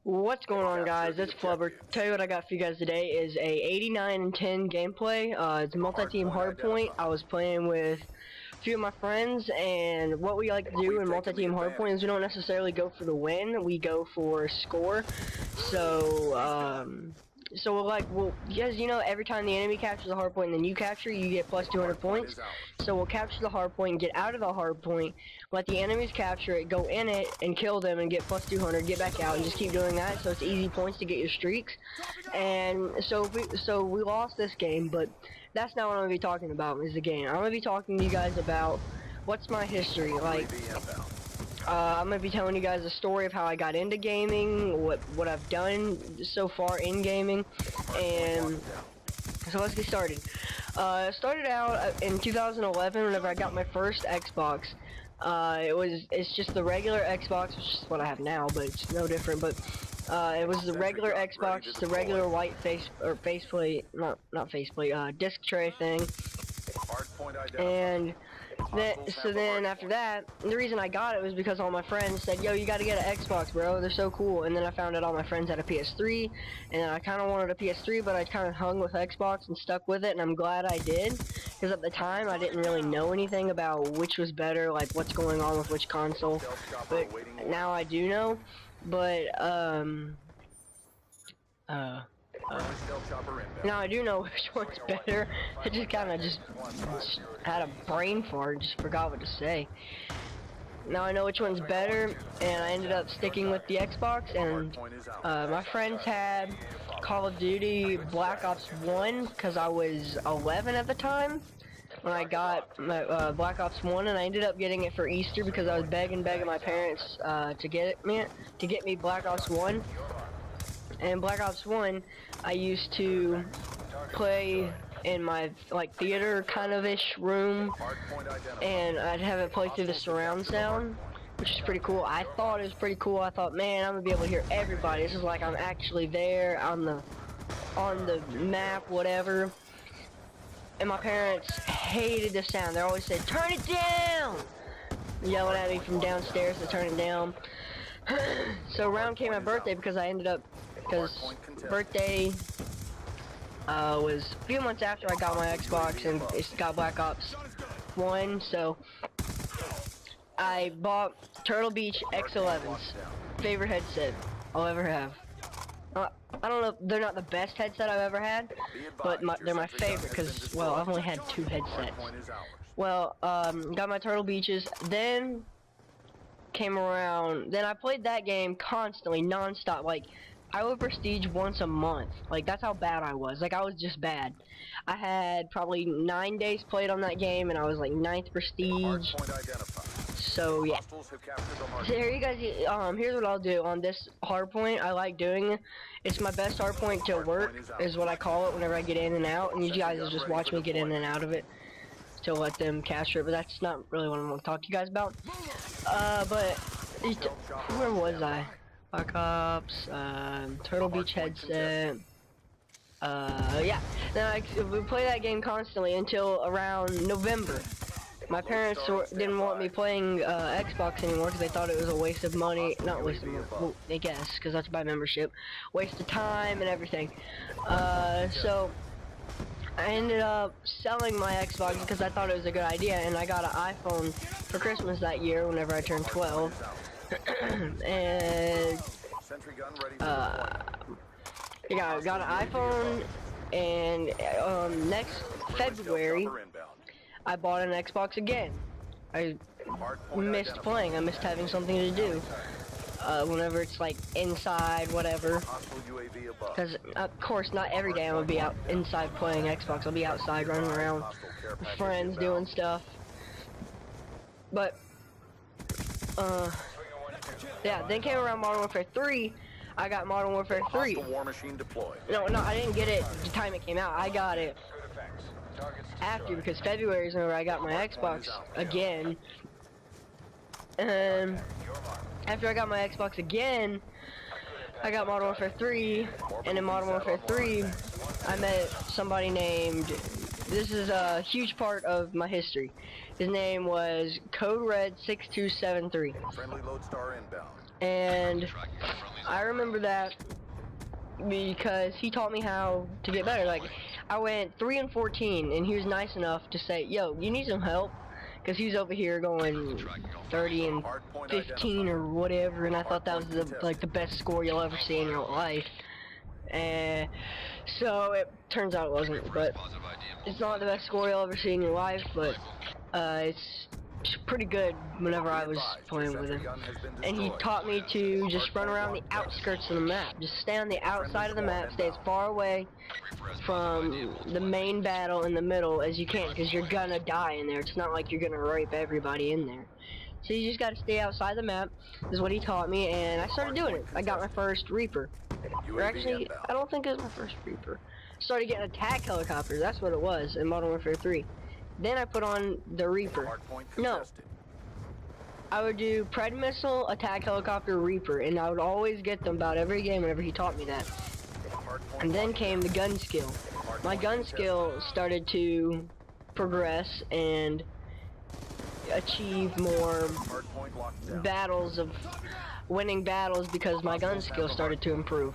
What's going on, guys? It's Flubber. Tell you what I got for you guys today is a 89 and 10 gameplay. It's a multi-team hardpoint. I was playing with a few of my friends, and what we like to do in multi-team hardpoint is we don't necessarily go for the win. We go for score. Well, because every time the enemy captures a hardpoint and then you capture, you get plus 200 points. So we'll capture the hardpoint, get out of the hardpoint, let the enemies capture it, go in it, and kill them and get plus 200, get back out, and just keep doing that. So it's easy points to get your streaks. And so we lost this game, but that's not what I'm gonna be talking about. Is the game. I'm gonna be talking to you guys about what's my history like. I'm gonna be telling you guys a story of how I got into gaming, what I've done so far in gaming, and so let's get started. Started out in 2011 whenever I got my first Xbox. It's just the regular Xbox, which is what I have now, but it's no different. But it was the regular Xbox, just the regular white faceplate, not faceplate, disc tray thing, and. Then after that, the reason I got it was because all my friends said, yo, you gotta get an Xbox, bro, they're so cool. And then I found out all my friends had a PS3, and then I kinda wanted a PS3, but I kinda hung with Xbox and stuck with it, and I'm glad I did, because at the time I didn't really know anything about which was better, like what's going on with which console, but now I do know. But now I do know which one's better. I just kinda just had a brain fart, just forgot what to say. Now I know which one's better, and I ended up sticking with the Xbox, and my friends had Call of Duty Black Ops 1, because I was 11 at the time when I got my Black Ops 1, and I ended up getting it for Easter because I was begging my parents to get me Black Ops 1. And Black Ops 1, I used to play in my theater kind of ish room, and I'd have it play through the surround sound, which is pretty cool. I thought it was pretty cool. I thought, man, I'm gonna be able to hear everybody. This is like I'm actually there on the map, whatever. And my parents hated the sound. They always said, "Turn it down!" Yelling at me from downstairs to turn it down. So around came my birthday because birthday was a few months after I got my Xbox and it's got Black Ops 1, so I bought Turtle Beach X11's favorite headset I'll ever have. I don't know, they're not the best headset I've ever had, but they're my favorite because, well, I've only had 2 headsets. Well, got my Turtle Beaches, then came around, then I played that game constantly, non-stop, like, I would prestige once a month. Like, that's how bad I was. Like, I was just bad. I had probably 9 days played on that game, and I was like 9th prestige. So, yeah. So, here you guys, here's what I'll do on this hardpoint. I like doing it. It's my best hardpoint to work, is what I call it whenever I get in and out. And you guys will just watch me get in and out of it to let them capture it. But that's not really what I'm going to talk to you guys about. Where was I? Black Ops, Turtle Beach headset, yeah. Then we play that game constantly until around November. My parents didn't want me playing Xbox anymore because they thought it was a waste of money. Not waste of money, well, I guess, because that's by membership. Waste of time and everything. So I ended up selling my Xbox because I thought it was a good idea, and I got an iPhone for Christmas that year whenever I turned 12. And yeah, I got an iPhone, and next February I bought an Xbox again. I missed playing. I missed having something to do whenever it's like inside, whatever. Because of course, not every day I'm gonna be out inside playing Xbox. I'll be outside running around with friends doing stuff. But yeah, then came around Modern Warfare 3. I got Modern Warfare 3. No, I didn't get it the time it came out. I got it after, because February is whenever I got my Xbox again. And after I got my Xbox again, I got Modern Warfare 3. And in Modern Warfare 3, I met somebody named... This is a huge part of my history. His name was Code Red 6273. Friendly Lodestar inbound. And I remember that because he taught me how to get better. Like, I went 3 and 14, and he was nice enough to say, "Yo, you need some help," because he was over here going 30 and 15 or whatever, and I thought that was the best score you'll ever see in your life. And so it turns out it wasn't, but it's not the best score you'll ever see in your life, but it's pretty good whenever I was playing with him. And he taught me to just run around the outskirts of the map. Just stay on the outside of the map, stay as far away from the main battle in the middle as you can, because you're gonna die in there. It's not like you're gonna rape everybody in there. So you just gotta stay outside the map, is what he taught me, and I started doing it. I got my first Reaper. Or actually, I don't think it was my first Reaper. Started getting attack helicopters, that's what it was, in Modern Warfare 3. Then I put on the Reaper. No. I would do Pred Missile, Attack Helicopter, Reaper, and I would always get them about every game whenever he taught me that. And then came the gun skill. My gun skill started to progress and achieve more battles of winning battles because my gun skill started to improve.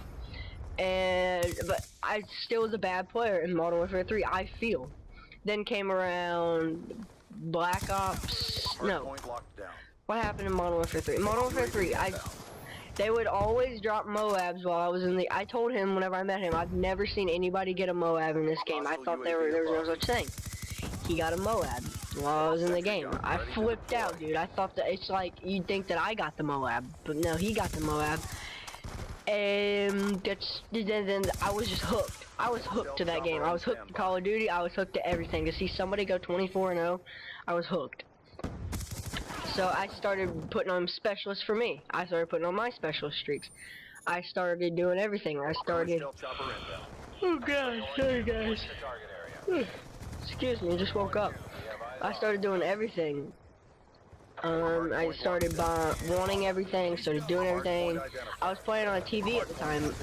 But I still was a bad player in Modern Warfare 3, I feel. Then came around Black Ops. No. What happened in Modern Warfare 3? Modern Warfare 3, they would always drop Moabs while I was in the. I told him whenever I met him, I've never seen anybody get a Moab in this game. I thought there was no such thing. He got a Moab while I was in the game. I flipped out, dude. I thought that it's like you'd think that I got the Moab, but no, he got the Moab. And then I was just hooked. I was hooked to that game. I was hooked to Call of Duty. I was hooked to everything. To see somebody go 24-0, I was hooked. So I started putting on specialists for me. I started putting on my specialist streaks. I started doing everything. I started. Oh god, sorry guys. Excuse me, just woke up. I started doing everything. I started wanting everything, started doing everything. I was playing on a TV at the time.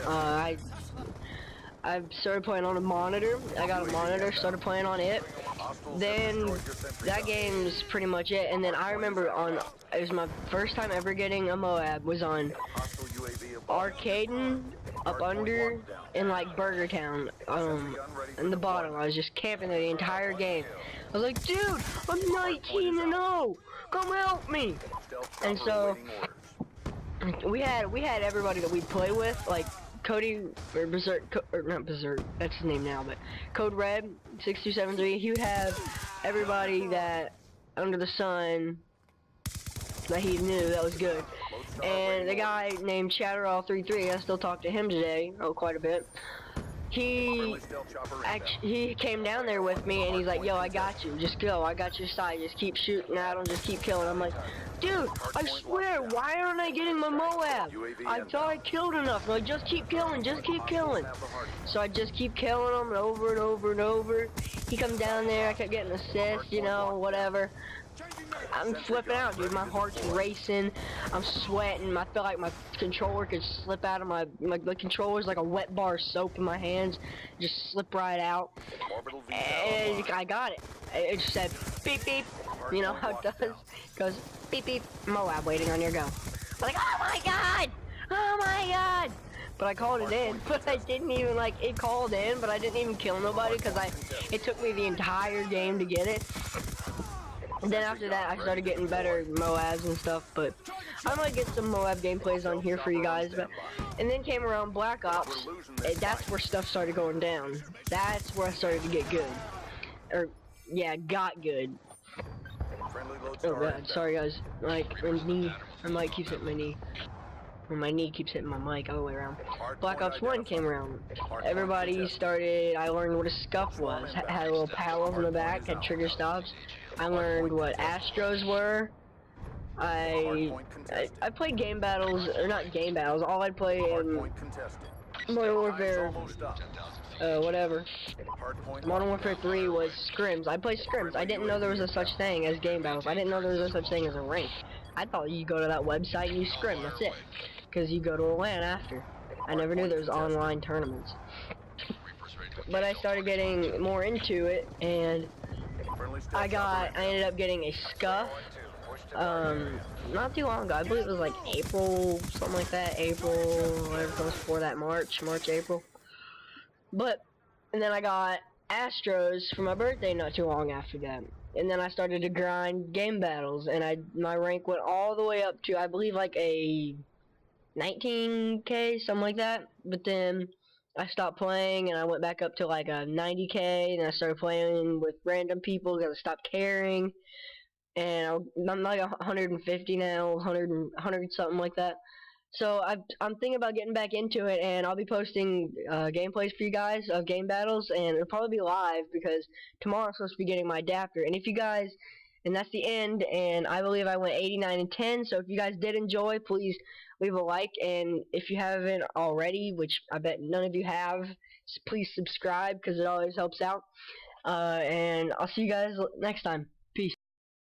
I started playing on a monitor. I got a monitor, started playing on it. Then that game's pretty much it. And then I remember it was my first time ever getting a Moab was on Arcaden, up under, in like Burger Town, in the bottom. I was just camping there the entire game. I was like, dude, I'm 19-0. Come help me! And so we had everybody that we play with, like Cody or Berserk, or not Berserk, that's his name now, but Code Red 6273. He would have everybody that under the sun that he knew that was good. And the guy named Chatterall33, I still talk to him today, quite a bit. He came down there with me and he's like, yo, I got you, just go, I got your side, just keep shooting at him, just keep killing. I'm like, dude, I swear, why aren't I getting my Moab? I thought I killed enough. Like, just keep killing, just keep killing. So I just keep killing him over and over and over. He comes down there, I kept getting assists, you know, whatever. I'm flipping out, dude. My heart's racing. I'm sweating. I feel like my controller could slip out of the controller's like a wet bar of soap in my hands. Just slip right out. And I got it. It just said beep beep. You know how it does? It goes beep beep. Moab waiting on your go. I'm like, oh my god! Oh my god! But I called it in. But I didn't even it called in, but I didn't even kill nobody because it took me the entire game to get it. And then after that, I started getting better Moabs and stuff, but I might get some Moab gameplays on here for you guys. And then came around Black Ops, and that's where stuff started going down. That's where I started to get good. Or, yeah, got good. Oh god, sorry guys. Like, my mic keeps hitting my knee. Or my knee keeps hitting my mic, all the way around. Black Ops 1 came around. Everybody started, I learned what a scuff was. Had little paddles in the back, had trigger stops. I learned what Astros were. I played game battles, or not game battles, all I'd play in Modern Warfare, whatever. Modern Warfare 3 was scrims. I played scrims. I didn't know there was a such thing as game battles. I didn't know there was a such thing as a rank. I thought you go to that website and you scrim, that's it. Because you go to a LAN after. I never knew there was online tournaments. But I started getting more into it, and I ended up getting a scuff, not too long ago. I believe it was like April, something like that. April, whatever comes before that, March, April. But, and then I got Astros for my birthday not too long after that. And then I started to grind game battles, and my rank went all the way up to, I believe, like a 19k, something like that. But then I stopped playing, and I went back up to like a 90k, and I started playing with random people because I stopped caring. And I'm like 150 now, 100 something like that. So I'm thinking about getting back into it, and I'll be posting gameplays for you guys of game battles, and it'll probably be live because tomorrow I'm supposed to be getting my adapter. And if you guys, and that's the end, and I believe I went 89 and 10. So if you guys did enjoy, please leave a like, and if you haven't already, which I bet none of you have, please subscribe because it always helps out. And I'll see you guys next time.